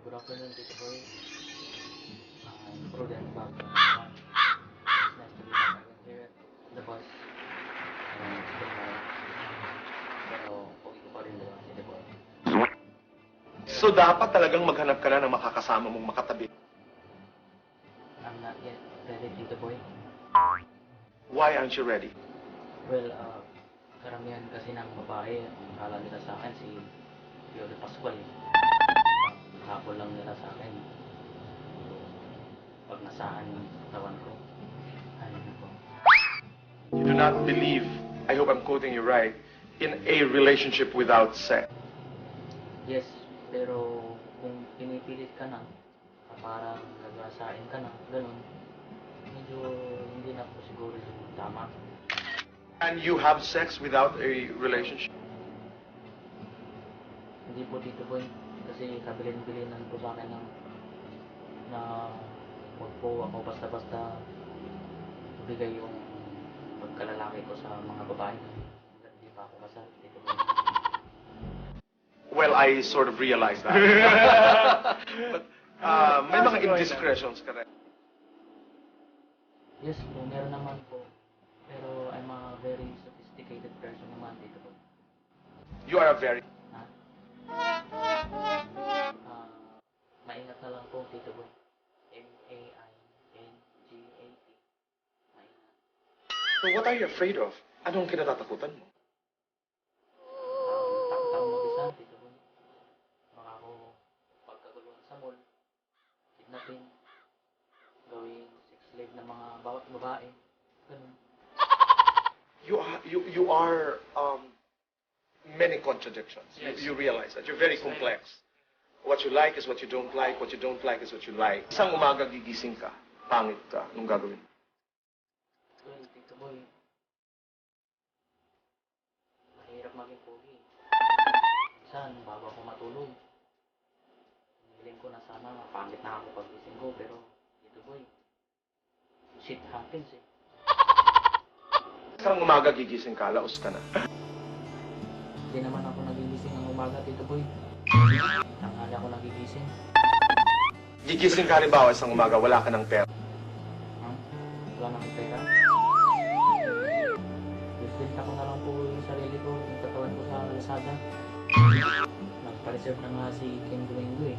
Good afternoon, Tito Boy. I'm Prudent back. It's nice to be back again here at the bus. It's been a while. Pero, okay ko pa rin diba, Tito Boy? So dapat talagang maghanap ka na ng makakasama mong makatabi. I'm not yet ready, Tito Boy. Why aren't you ready? Well, karamihan kasi ng babae, akala nila sa akin si Piolo Pascual. Hapon lang nila sa akin. Pag nasaan yung katawan ko, ano na po. You do not believe, I hope I'm quoting you right, in a relationship without sex. Yes, pero kung pinipilit ka na, parang nagasain ka na, ganun, medyo hindi na po siguro yung tama. And you have sex without a relationship? Hindi po dito po kasi kabilin-bilinan po sa akin na huwag po ako basta-basta bigay yung pagkalalaki ko sa mga babae. Hindi pa ako kasal dito po. Well, I sort of realize that. But may mga indiscretions ka rin. Yes po, meron naman po. Pero I'm a very sophisticated person naman dito po. You are a very... Maingat na lang po, Tito Boy. M-A-I-N-G-A-T. Maingat. So what are you afraid of? Anong kinatatakutan mo? Takot ako mag-isa, Tito Boy. Baka ako pagkaguluhan sa mall, kidnapin, gawing sex slave ng mga bawat babae. Ganun. You are many contradictions. Yes. You realize that. You're very complex. What you like is what you don't like. What you don't like is what you like. Isang umaga gigising ka, pangit ka, anong gagawin? Well, Tito Boy, mahirap maging pogi. Minsan, bago ako matulog, hiniling ko na sana pangit na ako paggising ko, pero Tito Boy, shit happens eh. Isang umaga gigising ka, laos ka na. Hindi naman ako nagigising ng umaga, Tito Boy. Tanghali ako nagigising. Gigising ka halimbawa isang umaga, wala ka ng pera. Wala na akong pera. Bibenta ko na lang po yung sarili ko, yung katawan ko sa Lazada. Nagpa-reserve na nga si King Domingo eh.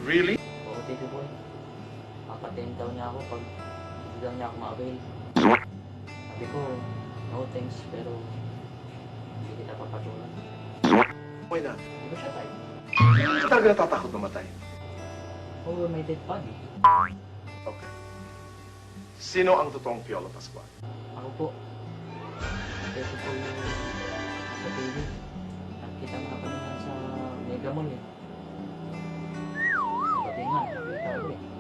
Really? Oo, Tito Boy. Papatin daw niya ako pag hindi daw niya ako ma-avail. Sabi ko, no thanks, pero hindi kita papatulan. Why not? Di ba siya tayo? Hindi ka talaga natatakot mamatay. Oo, may dead body. Okay. Sino ang totoong Piolo Pascual? Ako po. Ito po yung sa TV. Nakita mo na kami sa Mega Mall eh. Sabi nga, nakita ko eh.